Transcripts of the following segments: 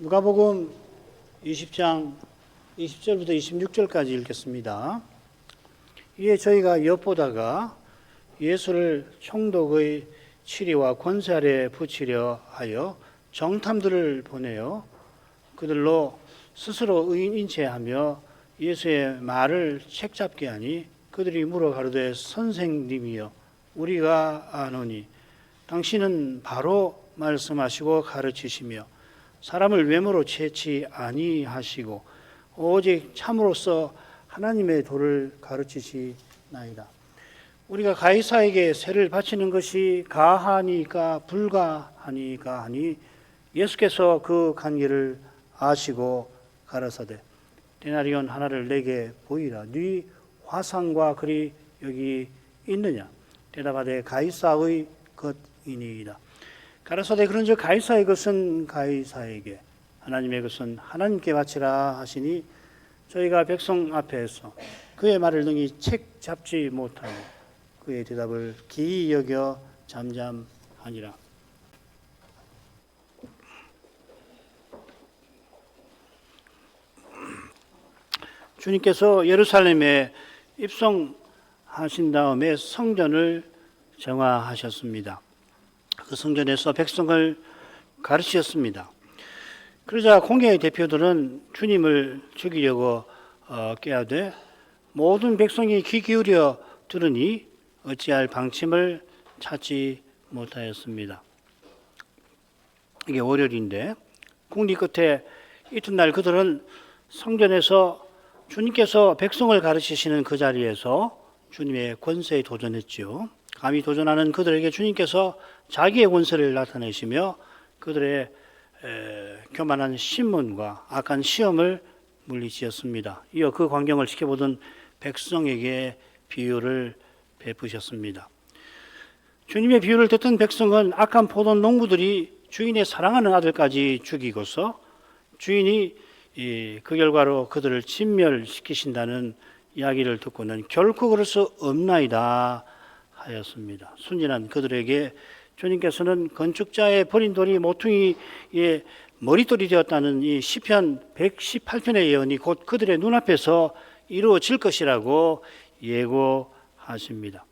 누가복음 20장 20절부터 26절까지 읽겠습니다. 이에 저희가 엿보다가 예수를 총독의 치리와 권세 아래 붙이려 하여 정탐들을 보내어 그들로 스스로 의인인 체하며 예수의 말을 책잡게 하니 그들이 물어 가로되 선생님이여 우리가 아노니 당신은 바로 말씀하시고 가르치시며 사람을 외모로 채치 아니하시고 오직 참으로서 하나님의 도를 가르치시나이다. 우리가 가이사에게 세를 바치는 것이 가하니까 불가하니까 하니 예수께서 그 관계를 아시고 가라사대 데나리온 하나를 내게 보이라. 네 화상과 글이 여기 있느냐? 대답하되 가이사의 것이니이다. 가라사대 그런즉 가이사의 것은 가이사에게 하나님의 것은 하나님께 바치라 하시니 저희가 백성 앞에서 그의 말을 능히 책 잡지 못하고 그의 대답을 기이 여겨 잠잠하니라. 주님께서 예루살렘에 입성하신 다음에 성전을 정화하셨습니다. 그 성전에서 백성을 가르치셨습니다. 그러자 공회의 대표들은 주님을 죽이려고 꾀하되 모든 백성이 귀 기울여 들으니 어찌할 방침을 찾지 못하였습니다. 이게 월요일인데 공리 끝에 이튿날 그들은 성전에서 주님께서 백성을 가르치시는 그 자리에서 주님의 권세에 도전했지요. 감히 도전하는 그들에게 주님께서 자기의 권세를 나타내시며 그들의 교만한 신문과 악한 시험을 물리치셨습니다. 이어 그 광경을 지켜보던 백성에게 비유를 베푸셨습니다. 주님의 비유를 듣던 백성은 악한 포도 농부들이 주인의 사랑하는 아들까지 죽이고서 주인이 그 결과로 그들을 진멸시키신다는 이야기를 듣고는 결코 그럴 수 없나이다 하였습니다. 순진한 그들에게 주님께서는 건축자의 버린 돌이 모퉁이의 머릿돌이 되었다는 이 시편 118편의 예언이 곧 그들의 눈앞에서 이루어질 것이라고 예고하십니다.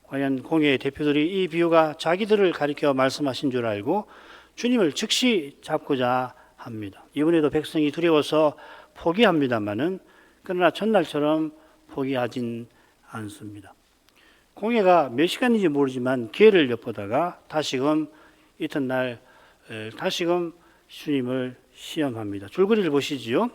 과연 공회의 대표들이 이 비유가 자기들을 가리켜 말씀하신 줄 알고 주님을 즉시 잡고자 합니다. 이번에도 백성이 두려워서 포기합니다마는 그러나 전날처럼 포기하진 않습니다. 공회가 몇 시간인지 모르지만 기회를 엿보다가 다시금 이튿날 다시금 주님을 시험합니다. 줄거리를 보시지요.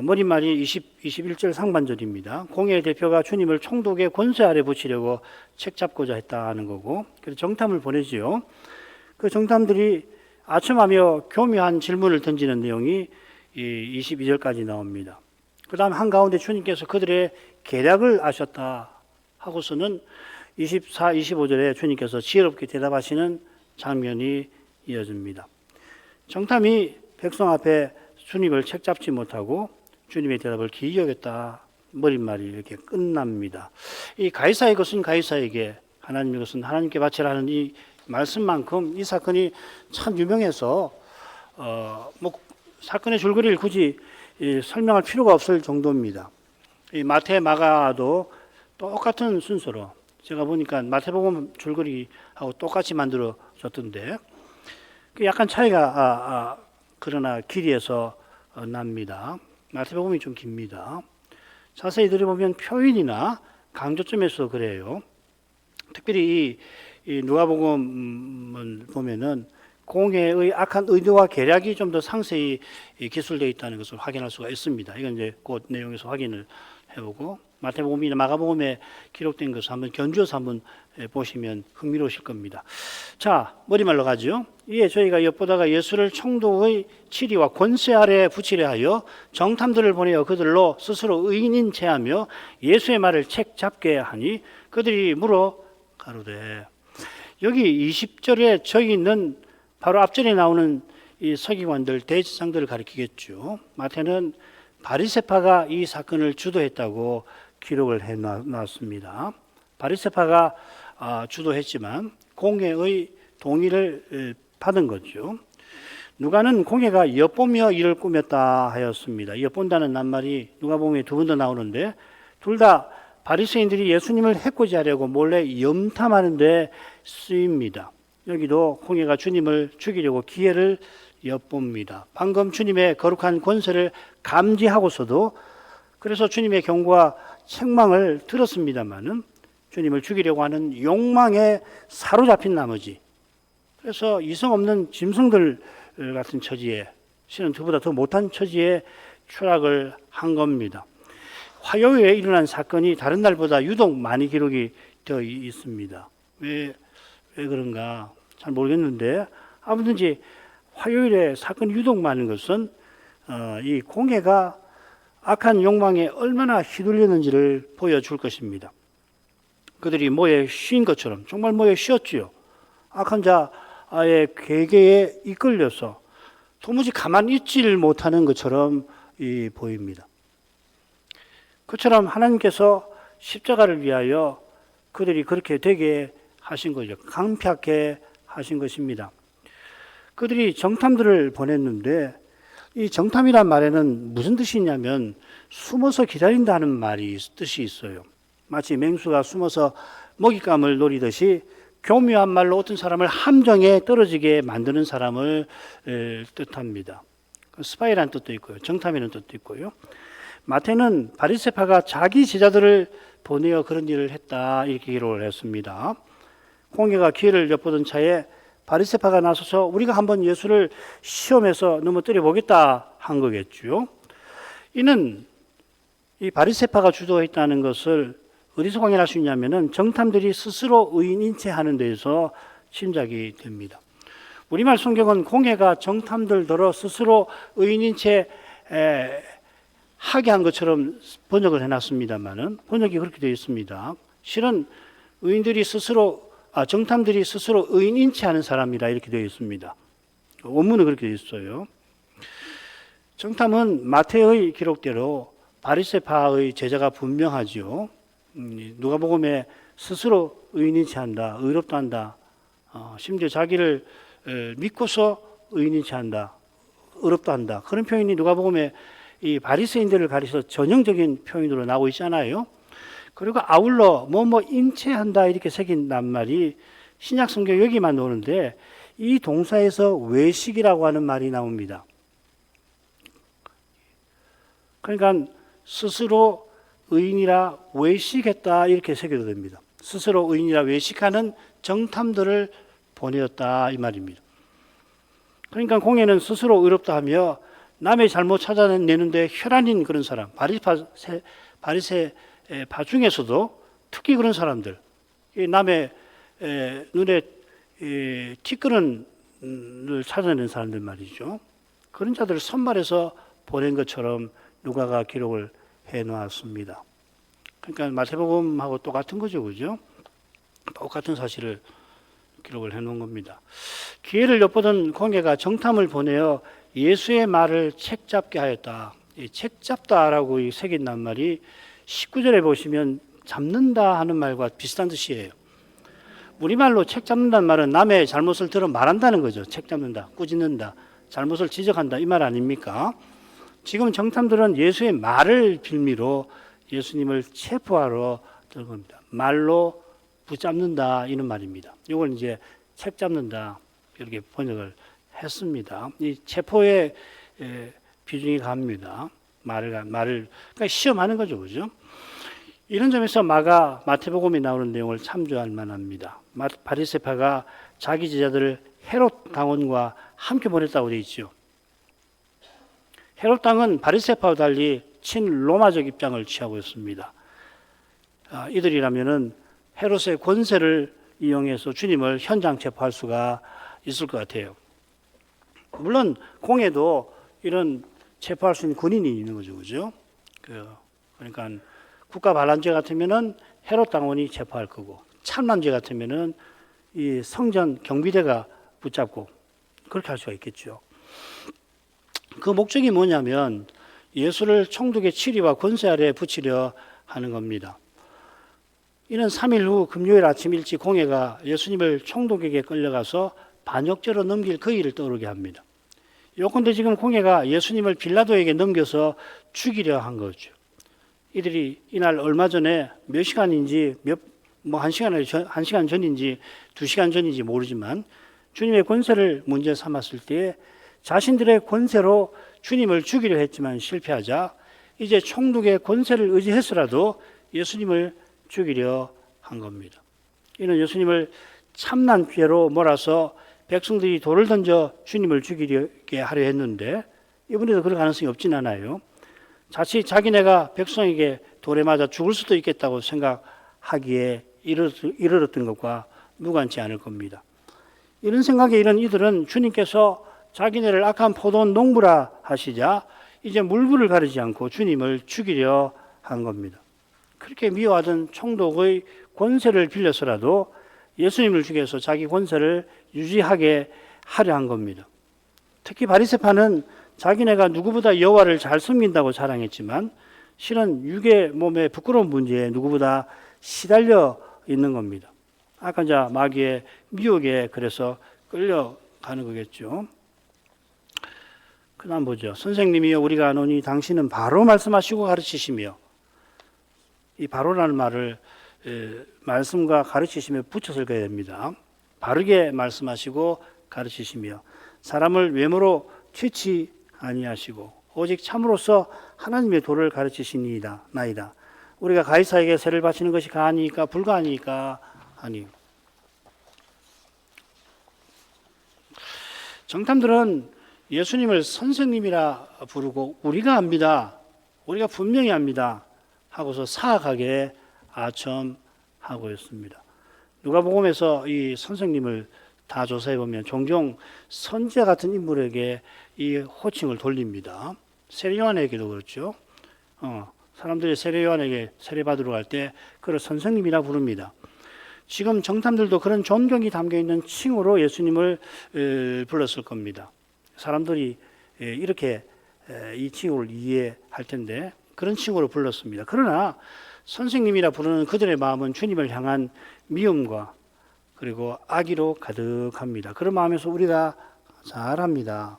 머릿말이 21절 상반절입니다. 공회의 대표가 주님을 총독의 권세 아래 붙이려고 책 잡고자 했다는 거고, 그래서 정탐을 보내지요. 그 정탐들이 아첨하며 교묘한 질문을 던지는 내용이 22절까지 나옵니다. 그 다음 한가운데 주님께서 그들의 계략을 아셨다 하고서는 24, 25절에 주님께서 지혜롭게 대답하시는 장면이 이어집니다. 정탐이 백성 앞에 주님을 책잡지 못하고 주님의 대답을 기이 여겼다. 머릿말이 이렇게 끝납니다. 이 가이사의 것은 가이사에게 하나님의 것은 하나님께 바치라는 이 말씀만큼 이 사건이 참 유명해서 사건의 줄거리를 굳이 설명할 필요가 없을 정도입니다. 이 마태, 마가도 똑같은 순서로 제가 보니까 마태복음 줄거리하고 똑같이 만들어졌던데 약간 차이가 그러나 길이에서 납니다. 마태복음이 좀 깁니다. 자세히 들여보면 표현이나 강조점에서 그래요. 특별히 이 누가복음을 보면은 공회의 악한 의도와 계략이 좀 더 상세히 기술되어 있다는 것을 확인할 수가 있습니다. 이건 이제 그 내용에서 확인을 해보고 마태복음이나 마가복음에 기록된 것을 한번 견주어서 한번 보시면 흥미로우실 겁니다. 자, 머리말로 가죠. 이에 저희가 엿보다가 예수를 총독의 치리와 권세 아래 붙이려 하여 정탐들을 보내어 그들로 스스로 의인인 체하며 예수의 말을 책 잡게 하니 그들이 물어 가로되. 여기 20절에 저희는 바로 앞절에 나오는 이 서기관들, 대제사장들을 가리키겠죠. 마태는 바리새파가 이 사건을 주도했다고 기록을 해놨습니다. 바리새파가 주도했지만 공회의 동의를 받은 거죠. 누가는 공회가 엿보며 이를 꾸몄다 하였습니다. 엿본다는 낱말이 누가복음에 두 번 더 나오는데 둘 다 바리새인들이 예수님을 해코지 하려고 몰래 염탐하는 데 쓰입니다. 여기도 공회가 주님을 죽이려고 기회를 엿봅니다. 방금 주님의 거룩한 권세를 감지하고서도 그래서 주님의 경고와 책망을 들었습니다마는 주님을 죽이려고 하는 욕망에 사로잡힌 나머지 그래서 이성 없는 짐승들 같은 처지에 신은 그보다 더 못한 처지에 추락을 한 겁니다. 화요일에 일어난 사건이 다른 날보다 유독 많이 기록이 되어 있습니다. 왜 그런가 잘 모르겠는데 아무든지 화요일에 사건이 유독 많은 것은 이 공회가 악한 욕망에 얼마나 휘둘렸는지를 보여줄 것입니다. 그들이 뭐에 쉰 것처럼 정말 뭐에 씌었지요. 악한 자의 괴계에 이끌려서 도무지 가만히 있지를 못하는 것처럼 보입니다. 그처럼 하나님께서 십자가를 위하여 그들이 그렇게 되게 하신 거죠. 강팍해 하신 것입니다. 그들이 정탐들을 보냈는데 이 정탐이란 말에는 무슨 뜻이 있냐면 숨어서 기다린다는 뜻이 있어요. 마치 맹수가 숨어서 먹잇감을 노리듯이 교묘한 말로 어떤 사람을 함정에 떨어지게 만드는 사람을 뜻합니다. 스파이라는 뜻도 있고요. 정탐이라는 뜻도 있고요. 마태는 바리새파가 자기 제자들을 보내어 그런 일을 했다 이렇게 기록을 했습니다. 공회가 기회를 엿보던 차에 바리새파가 나서서 우리가 한번 예수를 시험해서 넘어뜨려 보겠다 한 거겠죠. 이는 이 바리새파가 주도했다는 것을 어디서 확인할 수 있냐면은 정탐들이 스스로 의인 인체하는 데서 짐작이 됩니다. 우리말 성경은 공회가 정탐들더러 스스로 의인 인체 하게 한 것처럼 번역을 해놨습니다만은 번역이 그렇게 되어 있습니다. 실은 정탐들이 스스로 의인 인체하는 사람이라 이렇게 되어 있습니다. 원문은 그렇게 되어 있어요. 정탐은 마태의 기록대로 바리새파의 제자가 분명하지요. 누가복음에 스스로 의인 인체한다, 의롭다 한다. 심지어 자기를 믿고서 의인 인체한다, 의롭다 한다. 그런 표현이 누가복음에 이 바리새인들을 가리켜 전형적인 표현으로 나오고 있잖아요. 그리고 아울러 뭐뭐 인체한다 이렇게 새긴 낱말이 신약 성경 여기만 나오는데 이 동사에서 외식이라고 하는 말이 나옵니다. 그러니까 스스로 의인이라 외식했다 이렇게 새겨도 됩니다. 스스로 의인이라 외식하는 정탐들을 보내었다 이 말입니다. 그러니까 공회는 스스로 의롭다 하며 남의 잘못 찾아내는데 혈안인 그런 사람, 바리새파 중에서도 특히 그런 사람들, 남의 눈에 티끌을 찾아내는 사람들 말이죠. 그런 자들을 선발해서 보낸 것처럼 누가가 기록을 해놓았습니다. 그러니까 마태복음하고 똑같은 거죠, 그죠? 똑같은 사실을 기록을 해놓은 겁니다. 기회를 엿보던 공회가 정탐을 보내어 예수의 말을 책잡게 하였다. 이 책잡다라고 새긴 낱말이 19절에 보시면 잡는다 하는 말과 비슷한 뜻이에요. 우리말로 책잡는다는 말은 남의 잘못을 들어 말한다는 거죠. 책잡는다, 꾸짖는다, 잘못을 지적한다 이 말 아닙니까? 지금 정탐들은 예수의 말을 빌미로 예수님을 체포하러 들어간 겁니다. 말로 붙잡는다 이런 말입니다. 이걸 이제 책잡는다 이렇게 번역을 했습니다. 이 체포의 비중이 갑니다. 그러니까 시험하는 거죠, 그죠? 이런 점에서 마태복음에 나오는 내용을 참조할 만합니다. 바리새파가 자기 제자들을 헤롯 당원과 함께 보냈다고 되어 있죠. 헤롯 당은 바리새파와 달리 친로마적 입장을 취하고 있습니다. 이들이라면은 헤롯의 권세를 이용해서 주님을 현장 체포할 수가 있을 것 같아요. 물론 공회도 이런 체포할 수 있는 군인이 있는 거죠, 그죠? 그러니까 국가 반란죄 같으면은 헤롯 당원이 체포할 거고, 참남죄 같으면은 이 성전 경비대가 붙잡고 그렇게 할 수가 있겠죠. 그 목적이 뭐냐면 예수를 총독의 치리와 권세 아래에 붙이려 하는 겁니다. 이는 3일 후 금요일 아침 일찍 공회가 예수님을 총독에게 끌려가서 반역죄로 넘길 그 일을 떠오르게 합니다. 요컨대 지금 공회가 예수님을 빌라도에게 넘겨서 죽이려 한 거죠. 이들이 이날 얼마 전에 몇 시간인지 한 시간 전인지 2시간 전인지 모르지만 주님의 권세를 문제 삼았을 때 자신들의 권세로 주님을 죽이려 했지만 실패하자 이제 총독의 권세를 의지해서라도 예수님을 죽이려 한 겁니다. 이는 예수님을 참난 죄로 몰아서 백성들이 돌을 던져 주님을 죽이게 하려 했는데 이번에도 그럴 가능성이 없진 않아요. 자칫 자기네가 백성에게 돌에 맞아 죽을 수도 있겠다고 생각하기에 이르렀던 것과 무관치 않을 겁니다. 이런 생각에 이런 이들은 주님께서 자기네를 악한 포도원 농부라 하시자 이제 물불을 가리지 않고 주님을 죽이려 한 겁니다. 그렇게 미워하던 총독의 권세를 빌려서라도 예수님을 죽여서 자기 권세를 유지하게 하려 한 겁니다. 특히 바리새파는 자기네가 누구보다 여호와를 잘 섬긴다고 자랑했지만 실은 육의 몸의 부끄러운 문제에 누구보다 시달려 있는 겁니다. 악한 마귀의 미혹에 그래서 끌려가는 거겠죠. 그 다음 보죠. 선생님이여 우리가 아노니 당신은 바로 말씀하시고 가르치시며, 이 바로라는 말을 말씀과 가르치시며 붙여 읽어야 됩니다. 바르게 말씀하시고 가르치시며 사람을 외모로 취치 아니하시고 오직 참으로서 하나님의 도를 가르치시니이다 나이다. 우리가 가이사에게 세를 바치는 것이 가하니까 불가하니까 하니. 정탐들은 예수님을 선생님이라 부르고 우리가 압니다, 우리가 분명히 압니다 하고서 사악하게 아첨하고 있습니다. 누가복음에서 이 선생님을 다 조사해 보면 종종 선지자 같은 인물에게 이 호칭을 돌립니다. 세례 요한에게도 그렇죠. 사람들이 세례 요한에게 세례 받으러 갈 때 그를 선생님이라 부릅니다. 지금 정탐들도 그런 존경이 담겨 있는 칭호로 예수님을 불렀을 겁니다. 사람들이 이렇게 이 칭호를 이해할 텐데 그런 칭호로 불렀습니다. 그러나 선생님이라 부르는 그들의 마음은 주님을 향한 미움과 그리고 악의로 가득합니다. 그런 마음에서 우리가 잘합니다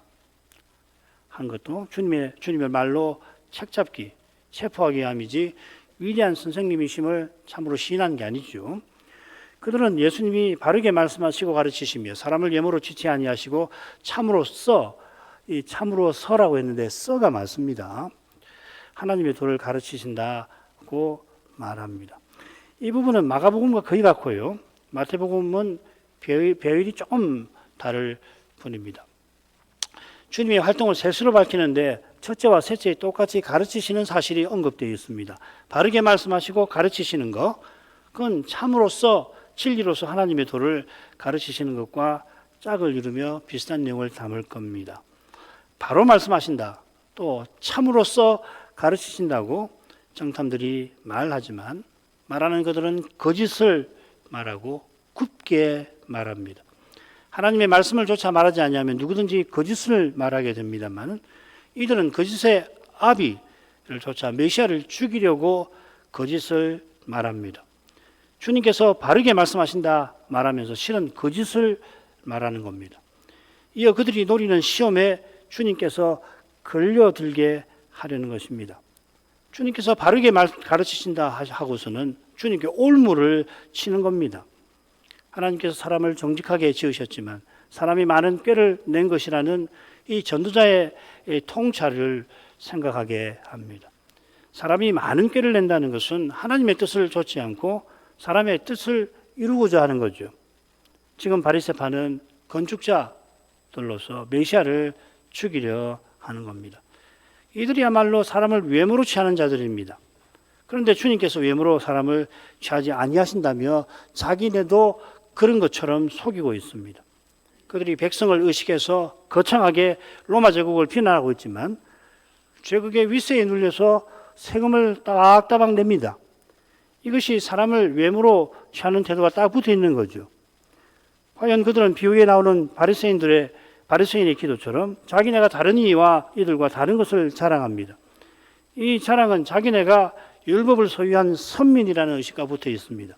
한 것도 주님의 말로 책잡기, 체포하기 위함이지 위대한 선생님이심을 참으로 시인한 게 아니죠. 그들은 예수님이 바르게 말씀하시고 가르치시며 사람을 예모로 취치 아니하시고 참으로서, 이 참으로서라고 했는데 써가 맞습니다. 하나님의 도를 가르치신다고 말합니다. 이 부분은 마가복음과 거의 같고요. 마태복음은 배율이 조금 다를 뿐입니다. 주님의 활동을 셋으로 밝히는데 첫째와 셋째 똑같이 가르치시는 사실이 언급되어 있습니다. 바르게 말씀하시고 가르치시는 것, 그건 참으로서 진리로서 하나님의 도를 가르치시는 것과 짝을 이루며 비슷한 내용을 담을 겁니다. 바로 말씀하신다, 또 참으로서 가르치신다고 정탐들이 말하지만 말하는 그들은 거짓을 말하고 굽게 말합니다. 하나님의 말씀을 조차 말하지 않으면 누구든지 거짓을 말하게 됩니다만 이들은 거짓의 아비를 조차 메시아를 죽이려고 거짓을 말합니다. 주님께서 바르게 말씀하신다 말하면서 실은 거짓을 말하는 겁니다. 이어 그들이 노리는 시험에 주님께서 걸려들게 하려는 것입니다. 주님께서 바르게 가르치신다 하고서는 주님께 올무를 치는 겁니다. 하나님께서 사람을 정직하게 지으셨지만 사람이 많은 꾀를 낸 것이라는 이 전도자의 통찰을 생각하게 합니다. 사람이 많은 꾀를 낸다는 것은 하나님의 뜻을 좇지 않고 사람의 뜻을 이루고자 하는 거죠. 지금 바리새파는 건축자들로서 메시아를 죽이려 하는 겁니다. 이들이야말로 사람을 외모로 취하는 자들입니다. 그런데 주님께서 외모로 사람을 취하지 아니하신다며 자기네도 그런 것처럼 속이고 있습니다. 그들이 백성을 의식해서 거창하게 로마 제국을 비난하고 있지만 제국의 위세에 눌려서 세금을 따박따박 냅니다. 이것이 사람을 외모로 취하는 태도가 딱 붙어 있는 거죠. 과연 그들은 비유에 나오는 바리새인의 기도처럼 자기네가 다른 이와 이들과 다른 것을 자랑합니다. 이 자랑은 자기네가 율법을 소유한 선민이라는 의식과 붙어 있습니다.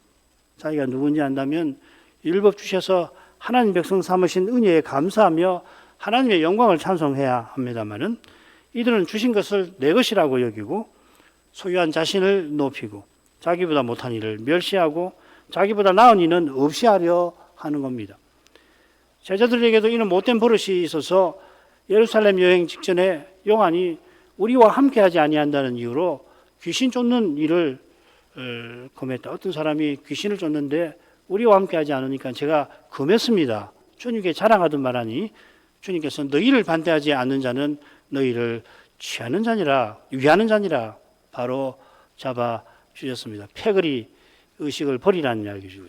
자기가 누군지 안다면 율법 주셔서 하나님 백성 삼으신 은혜에 감사하며 하나님의 영광을 찬송해야 합니다마는 이들은 주신 것을 내 것이라고 여기고 소유한 자신을 높이고 자기보다 못한 이를 멸시하고 자기보다 나은 이는 없이 하려 하는 겁니다. 제자들에게도 이는 못된 버릇이 있어서 예루살렘 여행 직전에 요한이 우리와 함께하지 아니한다는 이유로 귀신 쫓는 일을 금했다. 어떤 사람이 귀신을 쫓는데 우리와 함께하지 않으니까 제가 금했습니다. 주님께 자랑하던 말하니 주님께서 너희를 반대하지 않는 자는 너희를 취하는 자니라 위하는 자니라 바로 잡아 주셨습니다. 패거리 의식을 버리라는 이야기죠.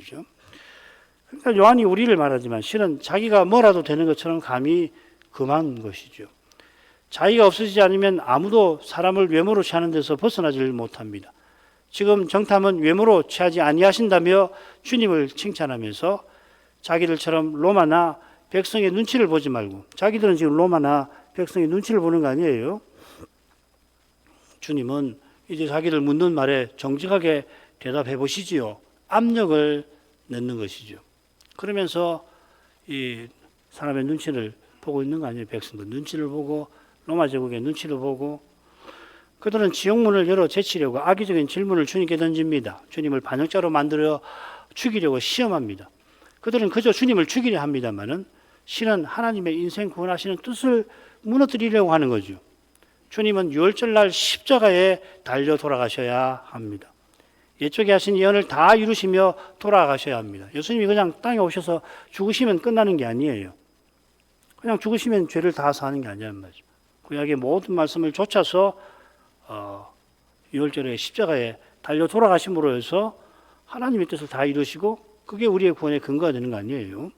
그러니까 요한이 우리를 말하지만 실은 자기가 뭐라도 되는 것처럼 감히 금한 것이죠. 자기가 없어지지 않으면 아무도 사람을 외모로 취하는 데서 벗어나질 못합니다. 지금 정탐은 외모로 취하지 아니하신다며 주님을 칭찬하면서 자기들처럼 로마나 백성의 눈치를 보지 말고 자기들은 지금 로마나 백성의 눈치를 보는 거 아니에요. 주님은 이제 자기들 묻는 말에 정직하게 대답해 보시지요. 압력을 넣는 것이죠. 그러면서 이 사람의 눈치를 보고 있는 거 아니에요. 백성들 눈치를 보고 로마 제국의 눈치를 보고 그들은 지옥문을 열어 제치려고 악의적인 질문을 주님께 던집니다. 주님을 반역자로 만들어 죽이려고 시험합니다. 그들은 그저 주님을 죽이려 합니다마는 실은 하나님의 인생 구원하시는 뜻을 무너뜨리려고 하는 거죠. 주님은 유월절날 십자가에 달려 돌아가셔야 합니다. 옛적에 하신 예언을 다 이루시며 돌아가셔야 합니다. 예수님이 그냥 땅에 오셔서 죽으시면 끝나는 게 아니에요. 그냥 죽으시면 죄를 다 사는 게 아니란 말이죠. 구약의 모든 말씀을 좇아서 유월절에 십자가에 달려 돌아가심으로 해서 하나님의 뜻을 다 이루시고 그게 우리의 구원의 근거가 되는 거 아니에요.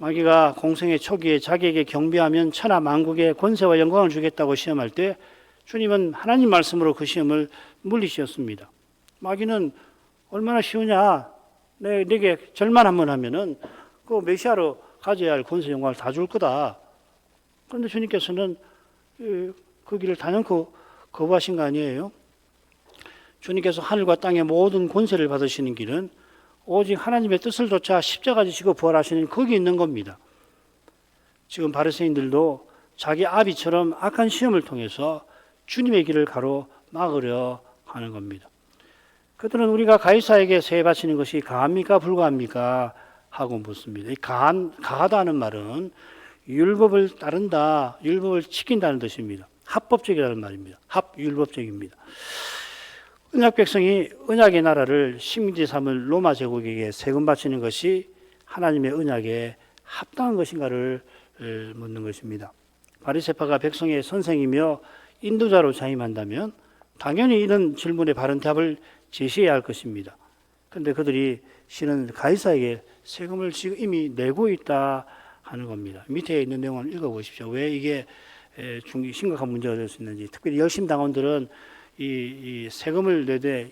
마귀가 공생의 초기에 자기에게 경배하면 천하 만국의 권세와 영광을 주겠다고 시험할 때 주님은 하나님 말씀으로 그 시험을 물리셨습니다. 마귀는 얼마나 쉬우냐. 내게 절만 한번 하면은 그 메시아로 가져야 할 권세 영광을 다 줄 거다. 그런데 주님께서는 그 길을 단연코 거부하신 거 아니에요? 주님께서 하늘과 땅의 모든 권세를 받으시는 길은 오직 하나님의 뜻을 좇아 십자가 지시고 부활하시는 거기 있는 겁니다. 지금 바리새인들도 자기 아비처럼 악한 시험을 통해서 주님의 길을 가로막으려 하는 겁니다. 그들은 우리가 가이사에게 세해 바치는 것이 가합니까 불가합니까 하고 묻습니다. 이 가하다는 말은 율법을 따른다, 율법을 지킨다는 뜻입니다. 합법적이라는 말입니다. 합율법적입니다. 언약 백성이 언약의 나라를 식민지 삼을 로마 제국에게 세금 바치는 것이 하나님의 언약에 합당한 것인가를 묻는 것입니다. 바리새파가 백성의 선생이며 인도자로 자임한다면 당연히 이런 질문에 바른 답을 제시해야 할 것입니다. 그런데 그들이 실은 가이사에게 세금을 지금 이미 내고 있다 하는 겁니다. 밑에 있는 내용을 읽어보십시오. 왜 이게 심각한 문제가 될 수 있는지. 특별히 열심당원들은 이 세금을 내되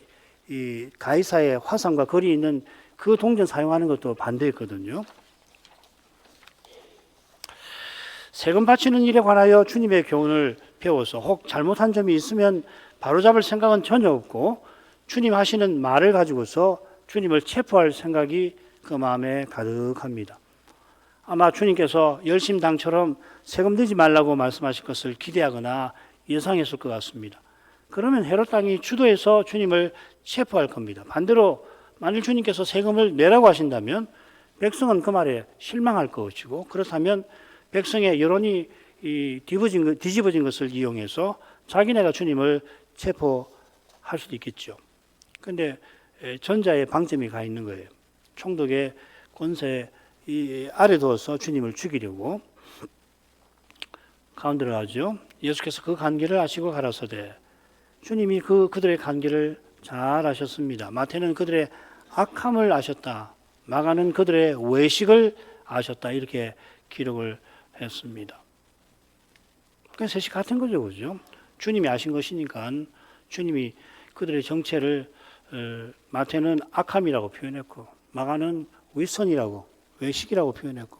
이 가이사의 화상과 거리 있는 그 동전 사용하는 것도 반대했거든요. 세금 바치는 일에 관하여 주님의 교훈을 배워서 혹 잘못한 점이 있으면 바로잡을 생각은 전혀 없고 주님 하시는 말을 가지고서 주님을 체포할 생각이 그 마음에 가득합니다. 아마 주님께서 열심당처럼 세금 내지 말라고 말씀하실 것을 기대하거나 예상했을 것 같습니다. 그러면 헤롯 왕이 주도해서 주님을 체포할 겁니다. 반대로 만일 주님께서 세금을 내라고 하신다면 백성은 그 말에 실망할 것이고 그렇다면 백성의 여론이 뒤집어진 것을 이용해서 자기네가 주님을 체포할 수도 있겠죠. 그런데 전자의 방점이 가 있는 거예요. 총독의 권세 아래 두어서 주님을 죽이려고 가운데로 가죠. 예수께서 그 간계를 아시고 가라사대 주님이 그들의 간계를 잘 아셨습니다. 마태는 그들의 악함을 아셨다. 마가는 그들의 외식을 아셨다. 이렇게 기록을 했습니다. 그냥 셋이 같은 거죠. 그죠? 주님이 아신 것이니까 주님이 그들의 정체를 마태는 악함이라고 표현했고 마가는 위선이라고 외식이라고 표현했고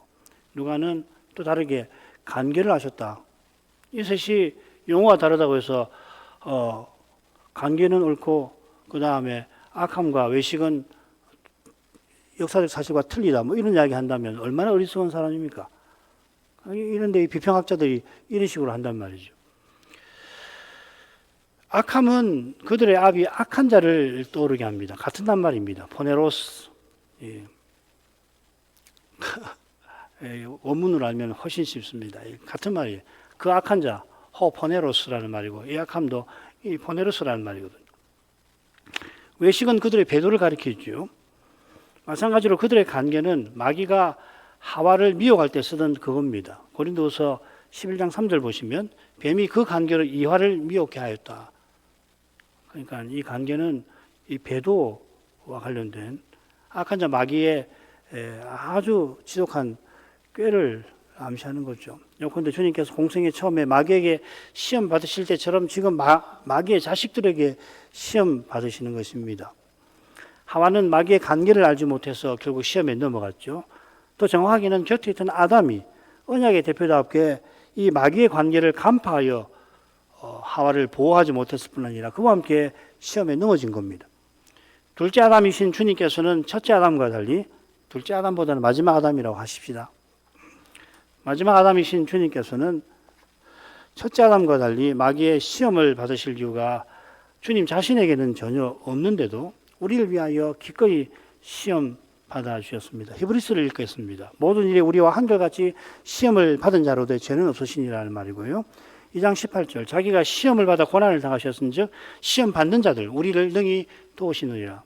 누가는 또 다르게 간계를 아셨다. 이 셋이 용어가 다르다고 해서 간계는 옳고 그 다음에 악함과 외식은 역사적 사실과 틀리다. 뭐 이런 이야기 한다면 얼마나 어리석은 사람입니까? 이런데 비평학자들이 이런 식으로 한단 말이죠. 악함은 그들의 압이 악한 자를 떠오르게 합니다. 같은 단말입니다. 포네로스. 예. 원문으로 알면 훨씬 쉽습니다. 같은 말이에요. 그 악한 자, 포네로스라는 말이고, 이 악함도 이 포네로스라는 말이거든요. 외식은 그들의 배도를 가리키죠. 마찬가지로 그들의 관계는 마귀가 하와를 미혹할 때 쓰던 그겁니다. 고린도서 11장 3절 보시면 뱀이 그 관계로 이화를 미혹해 하였다. 그러니까 이 관계는 이 배도와 관련된 악한 자 마귀의 아주 지독한 꾀를 암시하는 거죠. 그런데 주님께서 공생의 처음에 마귀에게 시험 받으실 때처럼 지금 마귀의 자식들에게 시험 받으시는 것입니다. 하와는 마귀의 관계를 알지 못해서 결국 시험에 넘어갔죠. 또 정확하게는 곁에 있던 아담이 언약의 대표답게 이 마귀의 관계를 간파하여 하와를 보호하지 못했을 뿐 아니라 그와 함께 시험에 넘어진 겁니다. 둘째 아담이신 주님께서는 첫째 아담과 달리 둘째 아담보다는 마지막 아담이라고 하십시다. 마지막 아담이신 주님께서는 첫째 아담과 달리 마귀의 시험을 받으실 이유가 주님 자신에게는 전혀 없는데도 우리를 위하여 기꺼이 시험 받아 주셨습니다. 히브리서를 읽겠습니다. 모든 일에 우리와 한결같이 시험을 받은 자로되 죄는 없으시니라는 말이고요. 2장 18절 자기가 시험을 받아 고난을 당하셨은즉 시험 받는 자들 우리를 능히 도우시느니라.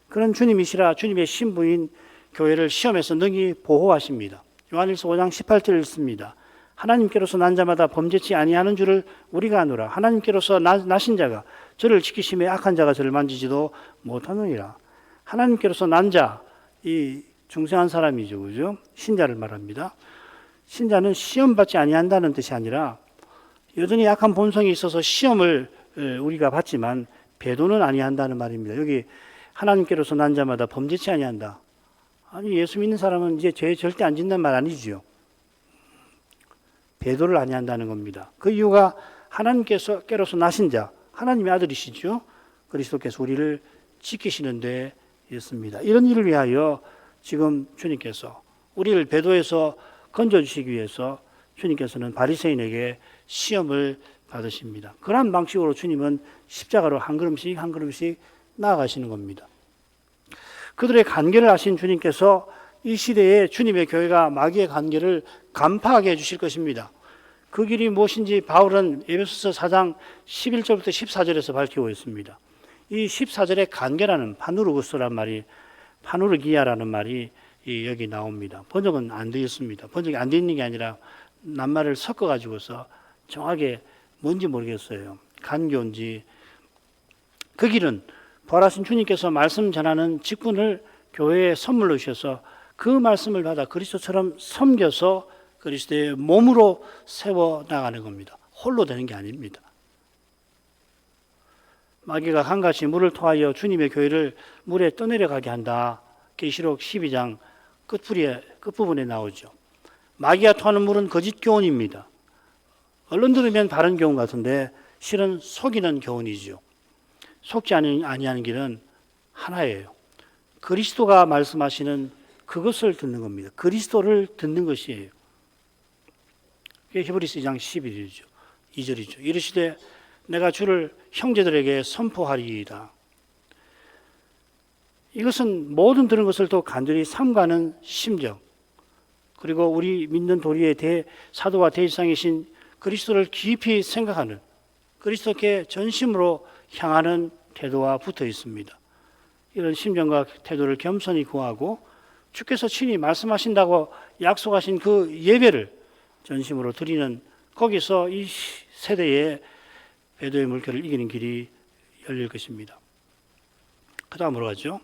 그런 주님이시라 주님의 신부인 교회를 시험에서 능히 보호하십니다. 요한일서 5장 18절 읽습니다. 하나님께로서 난 자마다 범죄치 아니하는 줄을 우리가 아노라. 하나님께로서 나신 자가 저를 지키심에 악한 자가 저를 만지지도 못하느니라. 하나님께로서 난 자, 이 중생한 사람이죠, 그죠? 신자를 말합니다. 신자는 시험받지 아니한다는 뜻이 아니라 여전히 약한 본성이 있어서 시험을 우리가 받지만 배도는 아니한다는 말입니다. 여기 하나님께로서 난 자마다 범죄치 아니한다. 아니 예수 믿는 사람은 이제 죄 절대 안 짓는 말 아니지요. 배도를 아니한다는 겁니다. 그 이유가 하나님께로서 나신 자, 하나님의 아들이시죠. 그리스도께서 우리를 지키시는 데 있습니다. 이런 일을 위하여 지금 주님께서 우리를 배도에서 건져주시기 위해서 주님께서는 바리새인에게 시험을 받으십니다. 그러한 방식으로 주님은 십자가로 한 걸음씩 한 걸음씩 나아가시는 겁니다. 그들의 관계를 아신 주님께서 이 시대에 주님의 교회가 마귀의 관계를 간파하게 해주실 것입니다. 그 길이 무엇인지 바울은 에베소서 4장 11절부터 14절에서 밝히고 있습니다. 이 14절의 관계라는 파누르구스라는 말이 파누르기아라는 말이 여기 나옵니다. 번역은 안 되어 있습니다. 번역이 안 되어 있는 게 아니라 낱말을 섞어가지고서 정확하게 뭔지 모르겠어요. 간교인지. 그 길은 부활하신 주님께서 말씀 전하는 직분을 교회에 선물로 주셔서 그 말씀을 받아 그리스도처럼 섬겨서 그리스도의 몸으로 세워나가는 겁니다. 홀로 되는 게 아닙니다. 마귀가 한같이 물을 토하여 주님의 교회를 물에 떠내려가게 한다. 계시록 12장 끝부분에 나오죠. 마귀가 토하는 물은 거짓 교훈입니다. 얼른 들으면 바른 교훈 같은데 실은 속이는 교훈이죠. 속지 아니하는 길은 하나예요. 그리스도가 말씀하시는 그것을 듣는 겁니다. 그리스도를 듣는 것이에요. 그게 히브리서 2장 11절이죠. 2절이죠. 이르시되 내가 주를 형제들에게 선포하리이다. 이것은 모든 들은 것을 또 간절히 삼가는 심정, 그리고 우리 믿는 도리의 사도와 대지상이신 그리스도를 깊이 생각하는 그리스도께 전심으로 향하는 태도와 붙어 있습니다. 이런 심정과 태도를 겸손히 구하고 주께서 친히 말씀하신다고 약속하신 그 예배를 전심으로 드리는, 거기서 이 세대의 배도의 물결을 이기는 길이 열릴 것입니다. 그 다음으로 가죠.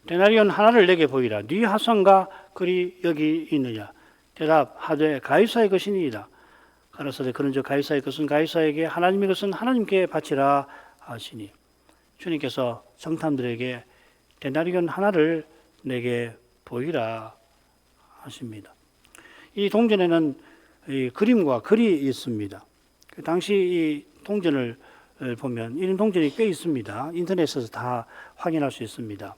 데나리온 하나를 내게 보이라. 네 하선과 그리 여기 있느냐. 대답하되 가이사의 것이니이다. 가라사대 그런즉 가이사의 것은 가이사에게, 하나님의 것은 하나님께 바치라 하시니. 주님께서 정탐들에게 데나리온 하나를 내게 보이라 하십니다. 이 동전에는 이 그림과 글이 있습니다. 그 당시 이 동전을 보면 이런 동전이 꽤 있습니다. 인터넷에서 다 확인할 수 있습니다.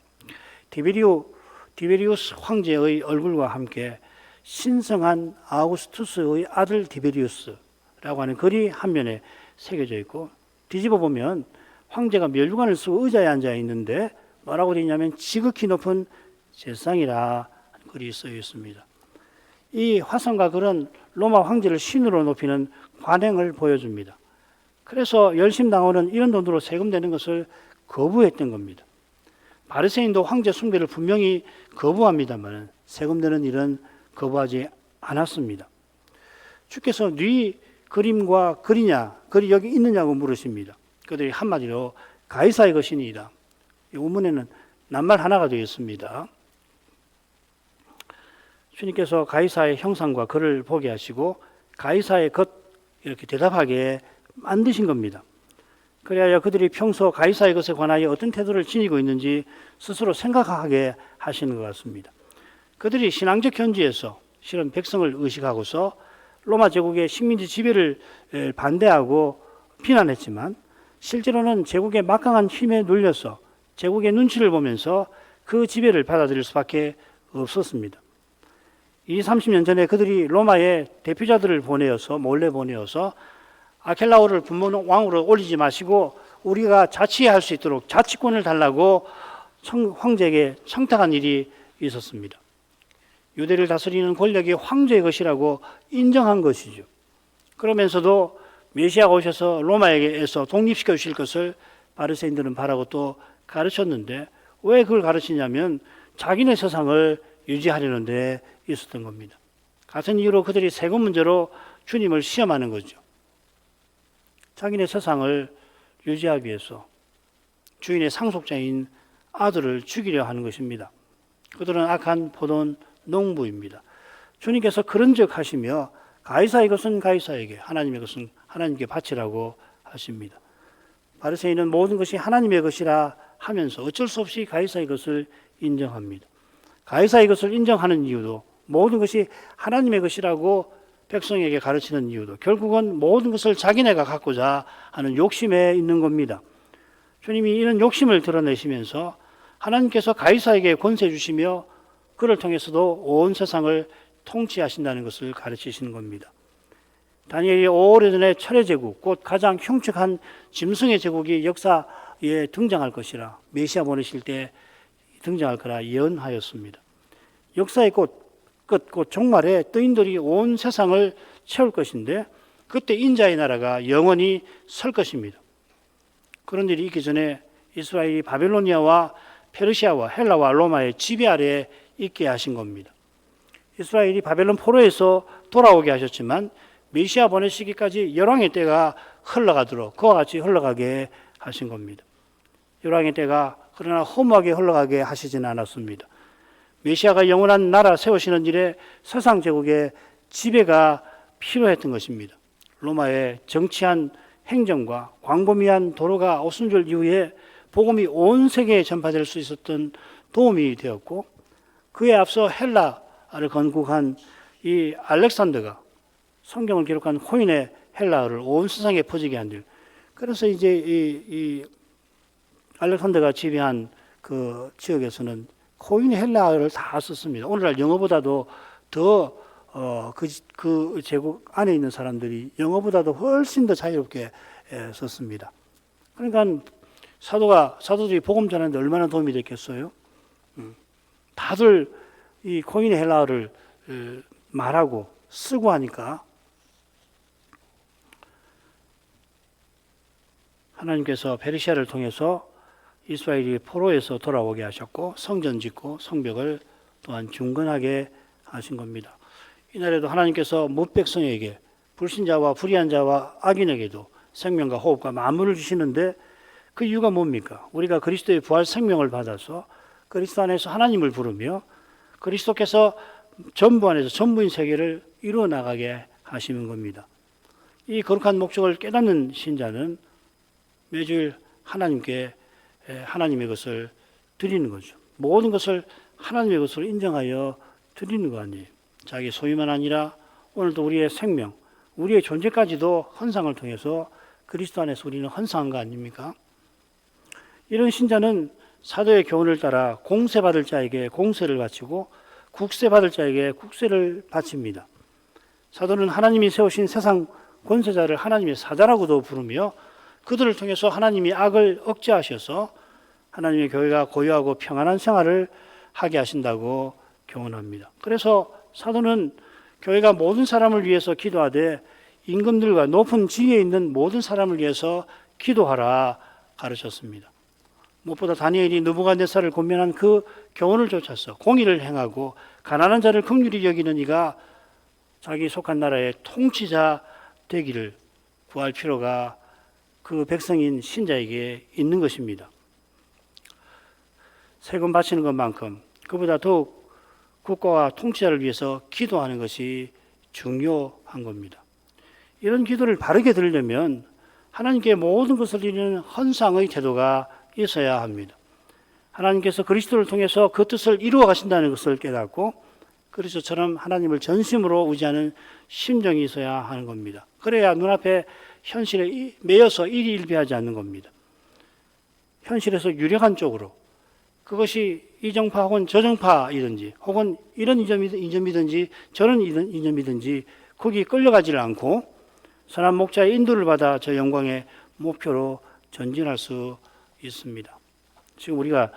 디베리우스 황제의 얼굴과 함께 신성한 아우구스투스의 아들 디베리우스라고 하는 글이 한 면에 새겨져 있고, 뒤집어 보면 황제가 멸류관을 쓰고 의자에 앉아 있는데 뭐라고 되어 있냐면 지극히 높은 제상이라 글이 써 있습니다. 이 화성과 글은 로마 황제를 신으로 높이는 관행을 보여줍니다. 그래서 열심당원은 이런 돈으로 세금 내는 것을 거부했던 겁니다. 바리새인도 황제 숭배를 분명히 거부합니다만 세금 내는 일은 거부하지 않았습니다. 주께서 네 그림과 글이냐, 글이 여기 있느냐고 물으십니다. 그들이 한마디로 가이사의 것이니이다. 이 우문에는 낱말 하나가 되어 있습니다. 주님께서 가이사의 형상과 글을 보게 하시고 가이사의 것 이렇게 대답하게 만드신 겁니다. 그래야 그들이 평소 가이사의 것에 관하여 어떤 태도를 지니고 있는지 스스로 생각하게 하시는 것 같습니다. 그들이 신앙적 현지에서 실은 백성을 의식하고서 로마 제국의 식민지 지배를 반대하고 비난했지만 실제로는 제국의 막강한 힘에 눌려서 제국의 눈치를 보면서 그 지배를 받아들일 수밖에 없었습니다. 30년 전에 그들이 로마의 대표자들을 몰래 보내어서 아켈라오를 분모 왕으로 올리지 마시고 우리가 자치할 수 있도록 자치권을 달라고 황제에게 청탁한 일이 있었습니다. 유대를 다스리는 권력이 황제의 것이라고 인정한 것이죠. 그러면서도 메시아가 오셔서 로마에게서 독립시켜 주실 것을 바리새인들은 바라고 또 가르쳤는데 왜 그걸 가르치냐면 자기네 세상을 유지하려는 데 있었던 겁니다. 같은 이유로 그들이 세금 문제로 주님을 시험하는 거죠. 자기네 세상을 유지하기 위해서 주인의 상속자인 아들을 죽이려 하는 것입니다. 그들은 악한 포도원 농부입니다. 주님께서 그런즉 하시며 가이사의 것은 가이사에게, 하나님의 것은 하나님께 바치라고 하십니다. 바리새인은 모든 것이 하나님의 것이라 하면서 어쩔 수 없이 가이사의 것을 인정합니다. 가이사의 것을 인정하는 이유도 모든 것이 하나님의 것이라고 백성에게 가르치는 이유도 결국은 모든 것을 자기네가 갖고자 하는 욕심에 있는 겁니다. 주님이 이런 욕심을 드러내시면서 하나님께서 가이사에게 권세 주시며 그를 통해서도 온 세상을 통치하신다는 것을 가르치시는 겁니다. 다니엘이 오래전에 철의 제국, 곧 가장 흉측한 짐승의 제국이 역사에 등장할 것이라 메시아 보내실 때 등장할 거라 예언하였습니다. 역사의 끝, 곧 종말에 뜨인들이 온 세상을 채울 것인데 그때 인자의 나라가 영원히 설 것입니다. 그런 일이 있기 전에 이스라엘이 바벨로니아와 페르시아와 헬라와 로마의 지배 아래에 있게 하신 겁니다. 이스라엘이 바벨론 포로에서 돌아오게 하셨지만 메시아 보내시기까지 열왕의 때가 흘러가도록 그와 같이 흘러가게 하신 겁니다. 열왕의 때가 그러나 허무하게 흘러가게 하시지는 않았습니다. 메시아가 영원한 나라 세우시는 일에 세상 제국의 지배가 필요했던 것입니다. 로마의 정치한 행정과 광범위한 도로가 오순절 이후에 복음이 온 세계에 전파될 수 있었던 도움이 되었고 그에 앞서 헬라를 건국한 이 알렉산더가 성경을 기록한 호인의 헬라어를 온 세상에 퍼지게 한 일. 그래서 이제 이 알렉산더가 지배한 그 지역에서는 호인의 헬라어를 다 썼습니다. 오늘날 영어보다도 더 그 제국 안에 있는 사람들이 영어보다도 훨씬 더 자유롭게 썼습니다. 그러니까 사도들이 복음 전하는데 얼마나 도움이 됐겠어요? 다들 이 코인의 헬라어를 말하고 쓰고 하니까 하나님께서 페르시아를 통해서 이스라엘이 포로에서 돌아오게 하셨고 성전 짓고 성벽을 또한 중건하게 하신 겁니다. 이날에도 하나님께서 못 백성에게 불신자와 불의한 자와 악인에게도 생명과 호흡과 만물을 주시는데 그 이유가 뭡니까? 우리가 그리스도의 부활 생명을 받아서 그리스도 안에서 하나님을 부르며 그리스도께서 전부 안에서 전부인 세계를 이루어 나가게 하시는 겁니다. 이 거룩한 목적을 깨닫는 신자는 매주일 하나님께 하나님의 것을 드리는 거죠. 모든 것을 하나님의 것으로 인정하여 드리는 거 아니에요. 자기 소유만 아니라 오늘도 우리의 생명, 우리의 존재까지도 헌상을 통해서 그리스도 안에서 우리는 헌상한 거 아닙니까? 이런 신자는 사도의 교훈을 따라 공세받을 자에게 공세를 바치고 국세 받을 자에게 국세를 바칩니다. 사도는 하나님이 세우신 세상 권세자를 하나님의 사자라고도 부르며 그들을 통해서 하나님이 악을 억제하셔서 하나님의 교회가 고요하고 평안한 생활을 하게 하신다고 교훈합니다. 그래서 사도는 교회가 모든 사람을 위해서 기도하되 임금들과 높은 지위에 있는 모든 사람을 위해서 기도하라 가르쳤습니다. 무엇보다 다니엘이 느부갓네살을 권면한 그 교훈을 쫓아서 공의를 행하고 가난한 자를 긍휼히 여기는 이가 자기 속한 나라의 통치자 되기를 구할 필요가 그 백성인 신자에게 있는 것입니다. 세금 바치는 것만큼 그보다 더욱 국가와 통치자를 위해서 기도하는 것이 중요한 겁니다. 이런 기도를 바르게 들으려면 하나님께 모든 것을 드리는 헌상의 태도가 있어야 합니다. 하나님께서 그리스도를 통해서 그 뜻을 이루어 가신다는 것을 깨닫고 그리스도처럼 하나님을 전심으로 의지하는 심정이 있어야 하는 겁니다. 그래야 눈앞에 현실에 매여서 일희일비하지 않는 겁니다. 현실에서 유력한 쪽으로 그것이 이 정파 혹은 저 정파이든지 혹은 이런 이념이든지 저런 이념이든지 거기 끌려가지를 않고 선한 목자의 인도를 받아 저 영광의 목표로 전진할 수 있습니다. 지금 우리가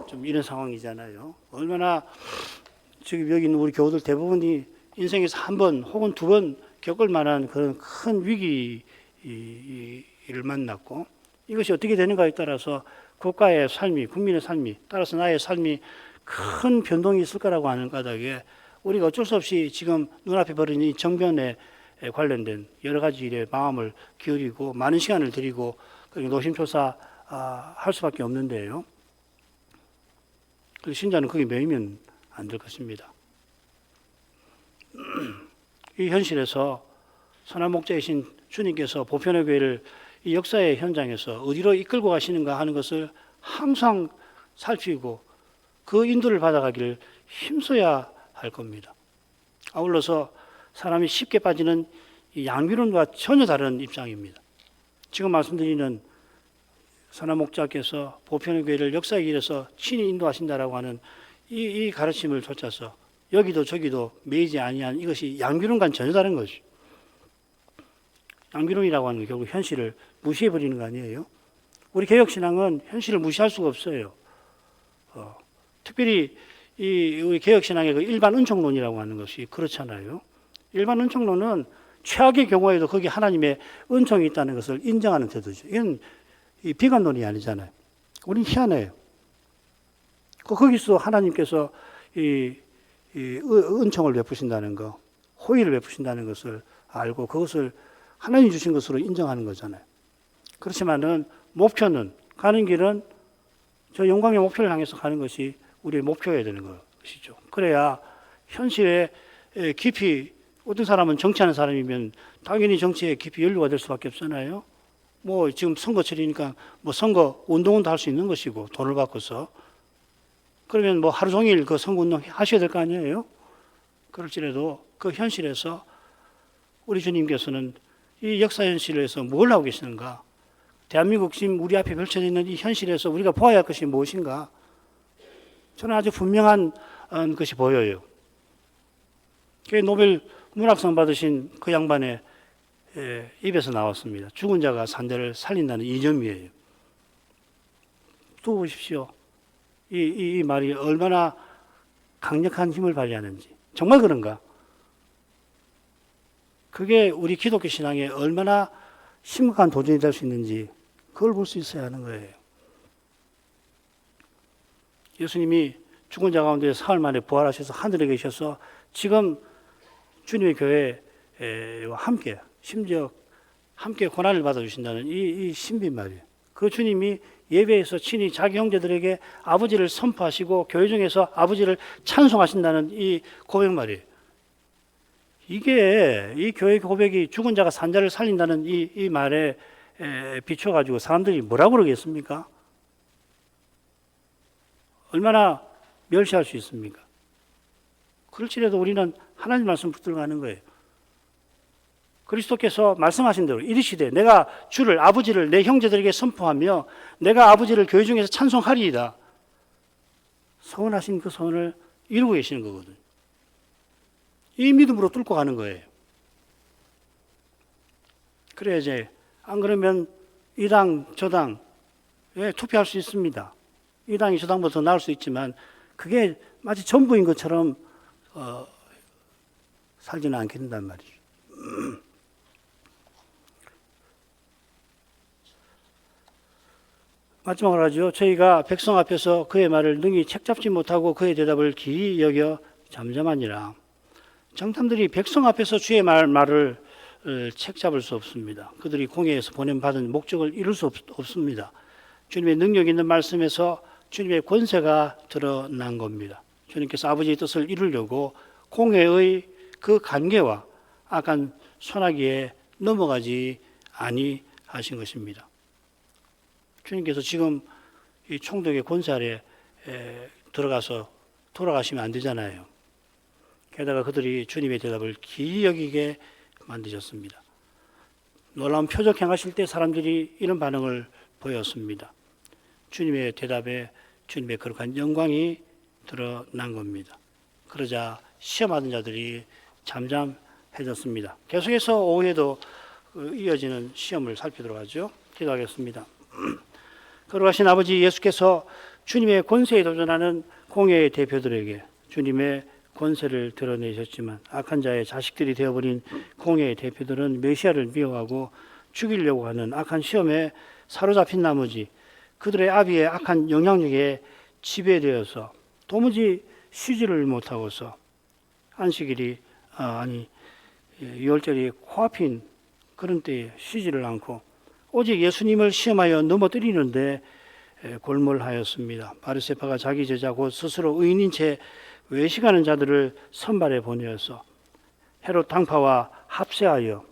좀 이런 상황이잖아요. 얼마나 지금 여기 있는 우리 교우들 대부분이 인생에서 한 번 혹은 두 번 겪을 만한 그런 큰 위기를 만났고 이것이 어떻게 되는가에 따라서 국가의 삶이, 국민의 삶이, 따라서 나의 삶이 큰 변동이 있을 거라고 하는 까닭에 우리가 어쩔 수 없이 지금 눈앞에 벌어진 이 정변에 관련된 여러 가지 일에 마음을 기울이고 많은 시간을 들이고 노심초사 할 수밖에 없는데요. 신자는 거기 매이면 안 될 것입니다. 이 현실에서 선한 목자이신 주님께서 보편의 교회를 이 역사의 현장에서 어디로 이끌고 가시는가 하는 것을 항상 살피고 그 인도를 받아가기를 힘써야 할 겁니다. 아울러서 사람이 쉽게 빠지는 이 양비론과 전혀 다른 입장입니다. 지금 말씀드리는 선한 목자께서 보편의 교회를 역사의 길에서 친히 인도하신다라고 하는 이 가르침을 쫓아서 여기도 저기도 매이지 아니한 이것이 양비론과는 전혀 다른 거죠. 양비론이라고 하는 게 결국 현실을 무시해버리는 거 아니에요? 우리 개혁신앙은 현실을 무시할 수가 없어요. 특별히 우리 개혁신앙의 그 일반 은총론이라고 하는 것이 그렇잖아요. 일반 은총론은 최악의 경우에도 거기 하나님의 은총이 있다는 것을 인정하는 태도죠. 이건 비관론이 아니잖아요. 우리는 희한해요. 거기서 하나님께서 은총을 베푸신다는 거, 호의를 베푸신다는 것을 알고 그것을 하나님 주신 것으로 인정하는 거잖아요. 그렇지만은 목표는, 가는 길은 저 영광의 목표를 향해서 가는 것이 우리의 목표여야 되는 것이죠. 그래야 현실에 깊이, 어떤 사람은 정치하는 사람이면 당연히 정치에 깊이 연루가 될 수밖에 없잖아요. 뭐 지금 선거철이니까 뭐 선거 운동은 다 할 수 있는 것이고 돈을 받고서 그러면 뭐 하루 종일 그 선거운동 하셔야 될 거 아니에요? 그럴지라도 그 현실에서 우리 주님께서는 이 역사 현실에서 뭘 하고 계시는가? 대한민국 지금 우리 앞에 펼쳐져 있는 이 현실에서 우리가 보아야 할 것이 무엇인가? 저는 아주 분명한 것이 보여요. 노벨 문학상 받으신 그 양반의 입에서 나왔습니다. 죽은 자가 산자를 살린다는 이념이에요. 두고 보십시오. 이 말이 얼마나 강력한 힘을 발휘하는지. 정말 그런가? 그게 우리 기독교 신앙에 얼마나 심각한 도전이 될 수 있는지 그걸 볼 수 있어야 하는 거예요. 예수님이 죽은 자 가운데 사흘 만에 부활하셔서 하늘에 계셔서 지금 주님의 교회와 함께, 심지어 함께 고난을 받아주신다는 이 신비한 말이에요. 그 주님이 예배에서 친히 자기 형제들에게 아버지를 선포하시고 교회 중에서 아버지를 찬송하신다는 이 고백 말이에요. 이게 이 교회 고백이 죽은 자가 산 자를 살린다는 이 말에 비춰가지고 사람들이 뭐라고 그러겠습니까? 얼마나 멸시할 수 있습니까? 그럴지라도 우리는 하나님 말씀 붙들고 가는 거예요. 그리스도께서 말씀하신 대로 이르시되 내가 주를 아버지를 내 형제들에게 선포하며 내가 아버지를 교회 중에서 찬송하리이다. 서원하신 그 서원을 이루고 계시는 거거든요. 이 믿음으로 뚫고 가는 거예요. 그래야 이제 안 그러면 이 당 저 당에 투표할 수 있습니다. 이 당이 저 당보다 더 나을 수 있지만 그게 마치 전부인 것처럼 살지는 않게 된단 말이죠. 마지막으로 하죠. 저희가 백성 앞에서 그의 말을 능히 책잡지 못하고 그의 대답을 기이 여겨 잠잠하니라. 정탐들이 백성 앞에서 주의 말을 책잡을 수 없습니다. 그들이 공회에서 보냄받은 목적을 이룰 수 없습니다. 주님의 능력 있는 말씀에서 주님의 권세가 드러난 겁니다. 주님께서 아버지의 뜻을 이루려고 공회의 그 관계와 악한 소나기에 넘어가지 아니하신 것입니다. 주님께서 지금 이 총독의 권세 아래 들어가서 돌아가시면 안 되잖아요. 게다가 그들이 주님의 대답을 기이 여기게 만드셨습니다. 놀라운 표적 행하실 때 사람들이 이런 반응을 보였습니다. 주님의 대답에 주님의 거룩한 영광이 드러난 겁니다. 그러자 시험하던 자들이 잠잠해졌습니다. 계속해서 오후에도 이어지는 시험을 살피도록 하죠. 기도하겠습니다. 거룩하신 아버지 예수께서 주님의 권세에 도전하는 공회의 대표들에게 주님의 권세를 드러내셨지만 악한 자의 자식들이 되어버린 공회의 대표들은 메시아를 미워하고 죽이려고 하는 악한 시험에 사로잡힌 나머지 그들의 아비의 악한 영향력에 지배되어서 도무지 쉬지를 못하고서 안식일이 유월절이 코앞인 그런 때에 쉬지를 않고 오직 예수님을 시험하여 넘어뜨리는데 골몰하였습니다. 바리새파가 자기 제자 곧 스스로 의인인 채 외식하는 자들을 선발해 보내어서 헤롯 당파와 합세하여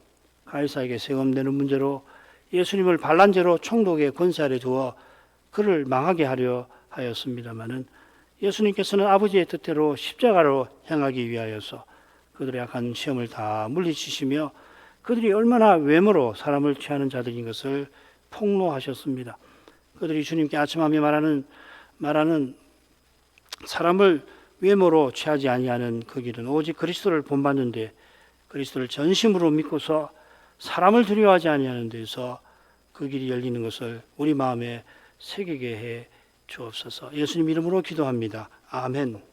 가이사에게 세금 내는 문제로 예수님을 반란죄로 총독의 권세 아래 두어 그를 망하게 하려 하였습니다마는 예수님께서는 아버지의 뜻대로 십자가로 향하기 위하여서 그들의 악한 시험을 다 물리치시며 그들이 얼마나 외모로 사람을 취하는 자들인 것을 폭로하셨습니다. 그들이 주님께 아첨하며 말하는 사람을 외모로 취하지 아니하는 그 길은 오직 그리스도를 본받는데 그리스도를 전심으로 믿고서 사람을 두려워하지 아니하는 데서 그 길이 열리는 것을 우리 마음에 새기게 해 주옵소서. 예수님 이름으로 기도합니다. 아멘.